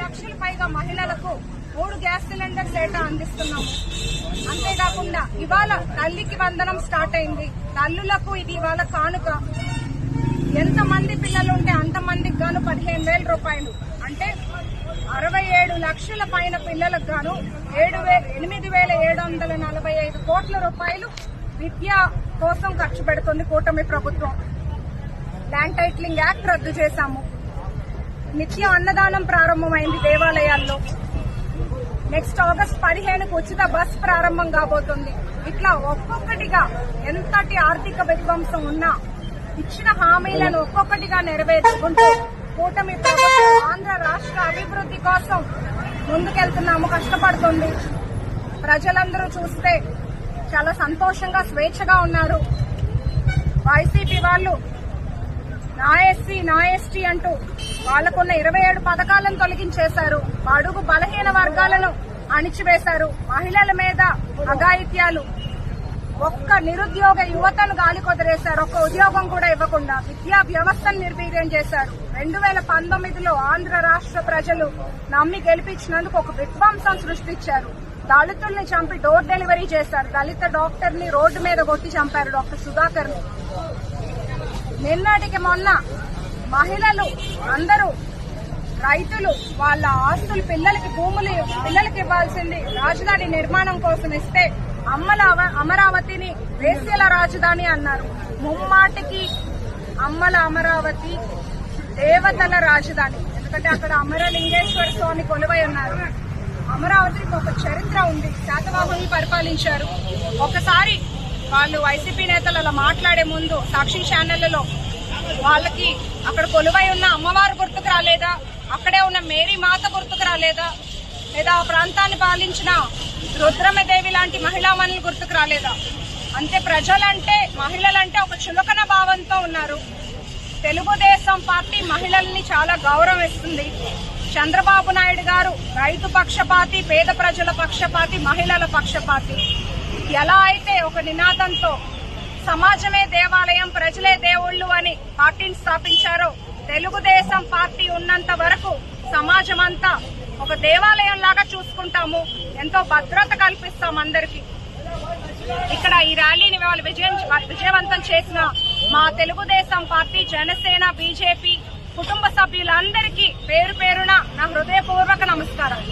లక్షల పైగా మహిళలకు 3 గ్యాస్ సిలిండర్స్ ఏటా అందిస్తున్నాము. అంతేకాకుండా ఇవాళ తల్లికి వందనం స్టార్ట్ అయింది. తల్లులకు ఇది ఇవాళ కానుక. ఎంతమంది పిల్లలు ఉంటే అంతమందికి గాను 15,000 రూపాయలు, అంటే 67 లక్షల పైన పిల్లలకు గాను 8,745 కోట్ల రూపాయలు విద్య కోసం ఖర్చు పెడుతుంది కూటమి ప్రభుత్వం. ల్యాండ్ టైటిలింగ్ యాక్ట్ రద్దు చేశాము. నిత్య అన్నదానం ప్రారంభమైంది దేవాలయాల్లో. నెక్స్ట్ ఆగస్ట్ 15కు ఉచిత బస్ ప్రారంభం కాబోతుంది. ఇట్లా ఒక్కొక్కటిగా ఎంతటి ఆర్థిక విధ్వంసం ఉన్నా ఇచ్చిన హామీలను ఒక్కొక్కటిగా నెరవేర్చుకుంటూ కూటమి ప్రభుత్వం ఆంధ్ర రాష్ట్ర అభివృద్ధి కోసం ముందుకెళ్తున్నాము, కష్టపడుతుంది. ప్రజలందరూ చూస్తే చాలా సంతోషంగా స్వేచ్ఛగా ఉన్నారు. వైసీపీ వాళ్ళు నా ఎస్సీ నా ఎస్టీ అంటూ వాళ్లకున్న 27 పథకాలను తొలగించేశారు. బడుగు బలహీన వర్గాలను అణిచివేశారు. మహిళల మీద అఘాయిత్యాలు, ఒక్క నిరుద్యోగ యువతను గాలి కొదిరేశారు. ఒక్క ఉద్యోగం కూడా ఇవ్వకుండా విద్యా వ్యవస్థను నిర్వీర్యం చేశారు. 2019లో ఆంధ్ర రాష్ట్ర ప్రజలు నమ్మి గెలిపించినందుకు ఒక విధ్వంసం సృష్టించారు. దళితుల్ని చంపి డోర్ డెలివరీ చేశారు. దళిత డాక్టర్ ని రోడ్డు మీద కొట్టి చంపారు, డాక్టర్ సుధాకర్ ని. నిన్నటికి మొన్న మహిళలు అందరూ, రైతులు వాళ్ళ ఆస్తులు పిల్లలకి భూములు పిల్లలకి ఇవ్వాల్సింది రాజధాని నిర్మాణం కోసం ఇస్తే అమరావతిని వేశ్యల రాజధాని అన్నారు. ముమ్మాటికి అమ్మల అమరావతి దేవతల రాజధాని. ఎందుకంటే అక్కడ అమరలింగేశ్వర స్వామి కొలువై ఉన్నారు. అమరావతికి ఒక చరిత్ర ఉంది. శాతవాహనులు పరిపాలించారు. ఒకసారి వాళ్ళు వైసీపీ నేతలు అలా మాట్లాడే ముందు సాక్షి ఛానళ్లలో వాళ్ళకి అక్కడ కొలువై ఉన్న అమ్మవారు గుర్తుకు రాలేదా, అక్కడే ఉన్న మేరీ మాత గుర్తుకు రాలేదా, లేదా ఆ ప్రాంతాన్ని పాలించిన రుద్రమదేవి లాంటి మహిళామణులు గుర్తుకు రాలేదా? అంతే, ప్రజలంటే మహిళలంటే ఒక చులకన భావంతో ఉన్నారు. తెలుగుదేశం పార్టీ మహిళల్ని చాలా గౌరవిస్తుంది. చంద్రబాబు నాయుడు గారు రైతు పక్షపాతి, పేద ప్రజల పక్షపాతి, మహిళల పక్షపాతి. ఎలా అయితే ఒక నినాదంతో సమాజమే దేవాలయం, ప్రజలే దేవుళ్లు అని పార్టీని స్థాపించారో, తెలుగుదేశం పార్టీ ఉన్నంత వరకు సమాజం అంతా ఒక దేవాలయం లాగా చూసుకుంటాము. ఎంతో భద్రత కల్పిస్తాం అందరికీ. ఇక్కడ ఈ ర్యాలీని వాళ్ళు విజయవంతం చేసిన మా తెలుగుదేశం పార్టీ, జనసేన, బీజేపీ కుటుంబ సభ్యులందరికీ పేరు పేరున నా హృదయపూర్వక నమస్కారం.